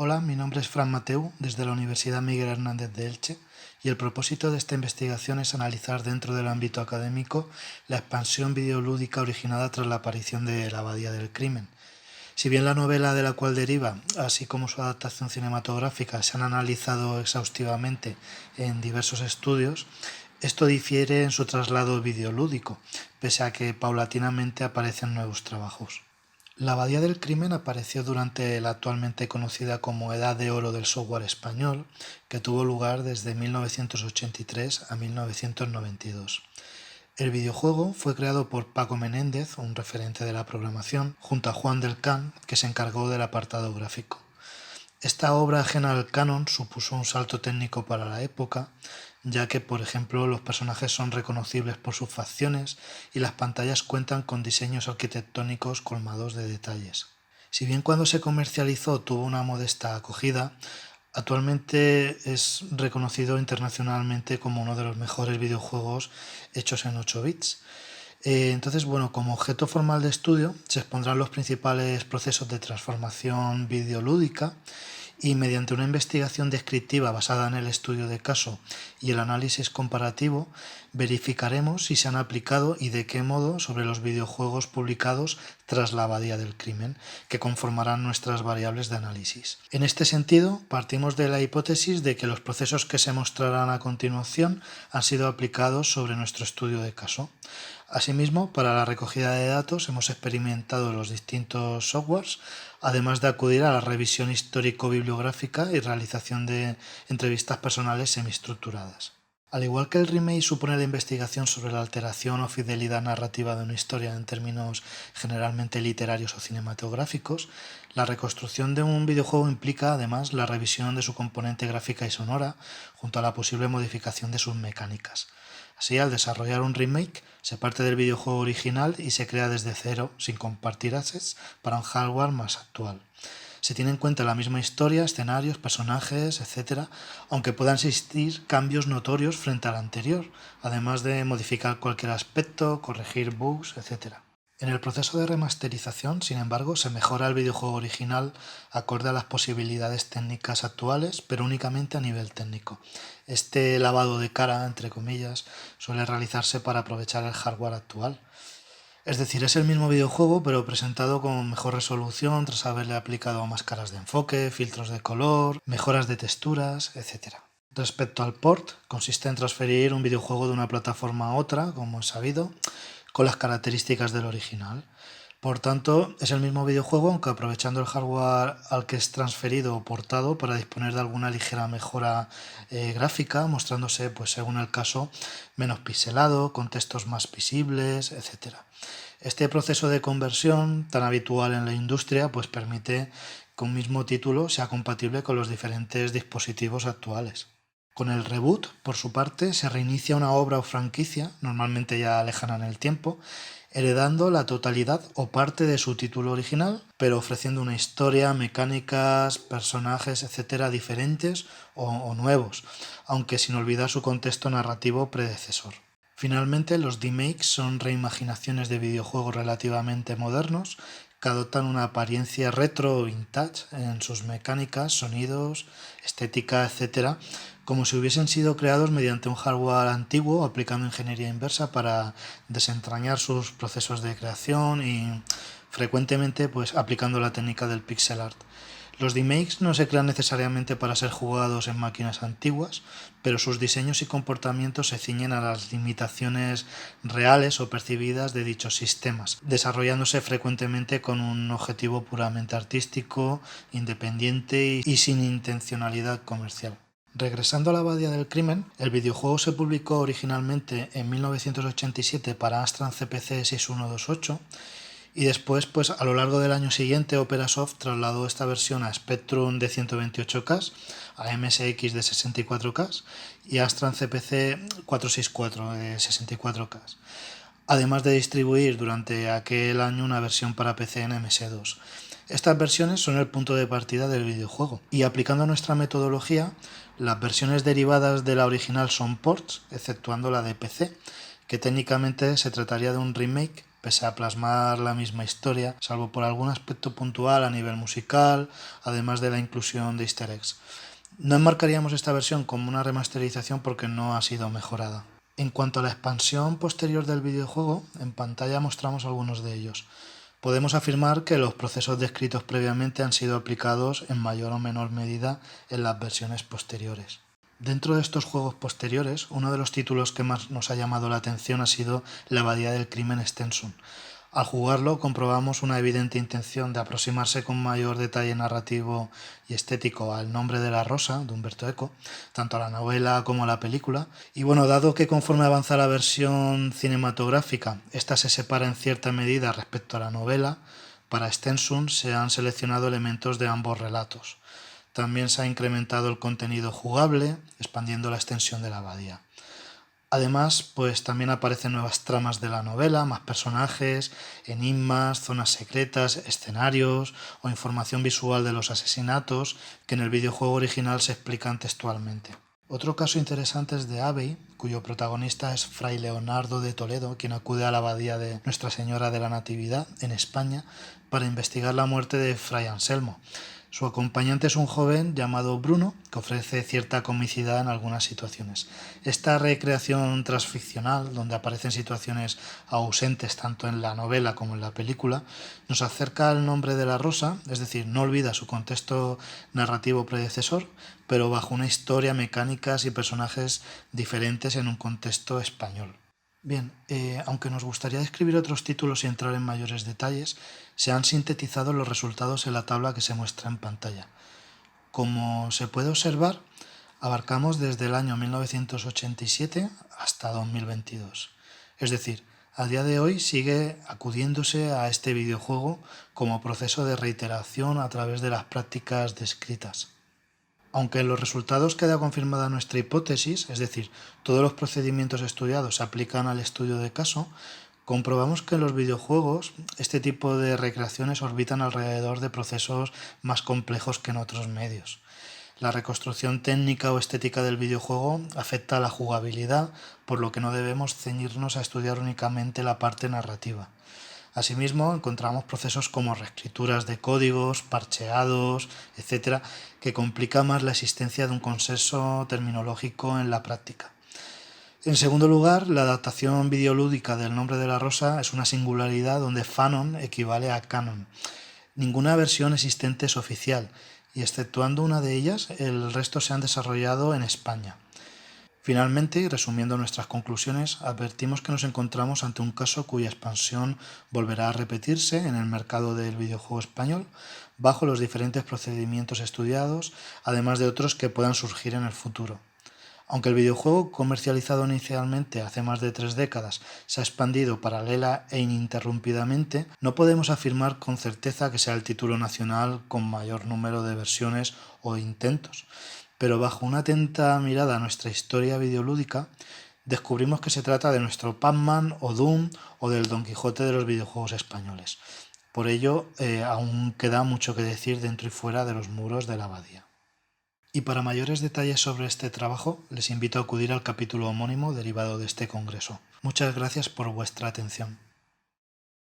Hola, mi nombre es Fran Mateu, desde la Universidad Miguel Hernández de Elche, y el propósito de esta investigación es analizar dentro del ámbito académico la expansión videolúdica originada tras la aparición de La Abadía del Crimen. Si bien la novela de la cual deriva, así como su adaptación cinematográfica, se han analizado exhaustivamente en diversos estudios, esto difiere en su traslado videolúdico, pese a que paulatinamente aparecen nuevos trabajos. La Abadía del Crimen apareció durante la actualmente conocida como Edad de Oro del software español, que tuvo lugar desde 1983 a 1992. El videojuego fue creado por Paco Menéndez, un referente de la programación, junto a Juan del Can, que se encargó del apartado gráfico. Esta obra ajena al canon supuso un salto técnico para la época, ya que, por ejemplo, los personajes son reconocibles por sus facciones y las pantallas cuentan con diseños arquitectónicos colmados de detalles. Si bien cuando se comercializó tuvo una modesta acogida, actualmente es reconocido internacionalmente como uno de los mejores videojuegos hechos en 8 bits. Entonces, bueno, como objeto formal de estudio se expondrán los principales procesos de transformación videolúdica y mediante una investigación descriptiva basada en el estudio de caso y el análisis comparativo, verificaremos si se han aplicado y de qué modo sobre los videojuegos publicados tras la Abadía del Crimen, que conformarán nuestras variables de análisis. En este sentido, partimos de la hipótesis de que los procesos que se mostrarán a continuación han sido aplicados sobre nuestro estudio de caso. Asimismo, para la recogida de datos hemos experimentado los distintos softwares, además de acudir a la revisión histórico-bibliográfica y realización de entrevistas personales semiestructuradas. Al igual que el remake supone la investigación sobre la alteración o fidelidad narrativa de una historia en términos generalmente literarios o cinematográficos, la reconstrucción de un videojuego implica además la revisión de su componente gráfica y sonora, junto a la posible modificación de sus mecánicas. Así, al desarrollar un remake, se parte del videojuego original y se crea desde cero, sin compartir assets, para un hardware más actual. Se tiene en cuenta la misma historia, escenarios, personajes, etc., aunque puedan existir cambios notorios frente al anterior, además de modificar cualquier aspecto, corregir bugs, etc. En el proceso de remasterización, sin embargo, se mejora el videojuego original acorde a las posibilidades técnicas actuales, pero únicamente a nivel técnico. Este lavado de cara, entre comillas, suele realizarse para aprovechar el hardware actual. Es decir, es el mismo videojuego, pero presentado con mejor resolución tras haberle aplicado máscaras de enfoque, filtros de color, mejoras de texturas, etc. Respecto al port, consiste en transferir un videojuego de una plataforma a otra, como es sabido, con las características del original. Por tanto, es el mismo videojuego, aunque aprovechando el hardware al que es transferido o portado para disponer de alguna ligera mejora gráfica, mostrándose, pues según el caso, menos pixelado, con textos más visibles, etc. Este proceso de conversión, tan habitual en la industria, pues permite que un mismo título sea compatible con los diferentes dispositivos actuales. Con el reboot, por su parte, se reinicia una obra o franquicia, normalmente ya lejana en el tiempo, heredando la totalidad o parte de su título original, pero ofreciendo una historia, mecánicas, personajes, etcétera, diferentes o nuevos, aunque sin olvidar su contexto narrativo predecesor. Finalmente, los remakes son reimaginaciones de videojuegos relativamente modernos que adoptan una apariencia retro o vintage en sus mecánicas, sonidos, estética, etc., como si hubiesen sido creados mediante un hardware antiguo aplicando ingeniería inversa para desentrañar sus procesos de creación y frecuentemente pues aplicando la técnica del pixel art. Los remakes no se crean necesariamente para ser jugados en máquinas antiguas, pero sus diseños y comportamientos se ciñen a las limitaciones reales o percibidas de dichos sistemas, desarrollándose frecuentemente con un objetivo puramente artístico, independiente y sin intencionalidad comercial. Regresando a la Abadía del Crimen, el videojuego se publicó originalmente en 1987 para Amstrad CPC 6128 y después, pues a lo largo del año siguiente, OperaSoft trasladó esta versión a Spectrum de 128K, a MSX de 64K y a Amstrad CPC 464 de 64K, además de distribuir durante aquel año una versión para PC en MS2. Estas versiones son el punto de partida del videojuego y aplicando nuestra metodología, las versiones derivadas de la original son ports, exceptuando la de PC, que técnicamente se trataría de un remake pese a plasmar la misma historia, salvo por algún aspecto puntual a nivel musical, además de la inclusión de easter eggs. No enmarcaríamos esta versión como una remasterización porque no ha sido mejorada. En cuanto a la expansión posterior del videojuego, en pantalla mostramos algunos de ellos. Podemos afirmar que los procesos descritos previamente han sido aplicados en mayor o menor medida en las versiones posteriores. Dentro de estos juegos posteriores, uno de los títulos que más nos ha llamado la atención ha sido La Abadía del Crimen Stensson. Al jugarlo comprobamos una evidente intención de aproximarse con mayor detalle narrativo y estético al Nombre de la Rosa, de Umberto Eco, tanto a la novela como a la película. Y bueno, dado que conforme avanza la versión cinematográfica, esta se separa en cierta medida respecto a la novela, para Stensson se han seleccionado elementos de ambos relatos. También se ha incrementado el contenido jugable, expandiendo la extensión de la abadía. Además, pues también aparecen nuevas tramas de la novela, más personajes, enigmas, zonas secretas, escenarios o información visual de los asesinatos que en el videojuego original se explican textualmente. Otro caso interesante es de Abbey, cuyo protagonista es Fray Leonardo de Toledo, quien acude a la abadía de Nuestra Señora de la Natividad, en España, para investigar la muerte de Fray Anselmo. Su acompañante es un joven llamado Bruno, que ofrece cierta comicidad en algunas situaciones. Esta recreación transficcional, donde aparecen situaciones ausentes tanto en la novela como en la película, nos acerca al Nombre de la Rosa, es decir, no olvida su contexto narrativo predecesor, pero bajo una historia, mecánicas y personajes diferentes en un contexto español. Bien, aunque nos gustaría describir otros títulos y entrar en mayores detalles, se han sintetizado los resultados en la tabla que se muestra en pantalla. Como se puede observar, abarcamos desde el año 1987 hasta 2022. Es decir, a día de hoy sigue acudiéndose a este videojuego como proceso de reiteración a través de las prácticas descritas. Aunque en los resultados queda confirmada nuestra hipótesis, es decir, todos los procedimientos estudiados se aplican al estudio de caso, comprobamos que en los videojuegos este tipo de recreaciones orbitan alrededor de procesos más complejos que en otros medios. La reconstrucción técnica o estética del videojuego afecta a la jugabilidad, por lo que no debemos ceñirnos a estudiar únicamente la parte narrativa. Asimismo, encontramos procesos como reescrituras de códigos, parcheados, etcétera, que complican más la existencia de un consenso terminológico en la práctica. En segundo lugar, la adaptación videolúdica del Nombre de la Rosa es una singularidad donde Fanon equivale a Canon. Ninguna versión existente es oficial y, exceptuando una de ellas, el resto se han desarrollado en España. Finalmente, y resumiendo nuestras conclusiones, advertimos que nos encontramos ante un caso cuya expansión volverá a repetirse en el mercado del videojuego español bajo los diferentes procedimientos estudiados, además de otros que puedan surgir en el futuro. Aunque el videojuego, comercializado inicialmente hace más de 3 décadas, se ha expandido paralela e ininterrumpidamente, no podemos afirmar con certeza que sea el título nacional con mayor número de versiones o intentos. Pero bajo una atenta mirada a nuestra historia videolúdica, descubrimos que se trata de nuestro Pac-Man o Doom o del Don Quijote de los videojuegos españoles. Por ello, aún queda mucho que decir dentro y fuera de los muros de la abadía. Y para mayores detalles sobre este trabajo, les invito a acudir al capítulo homónimo derivado de este congreso. Muchas gracias por vuestra atención.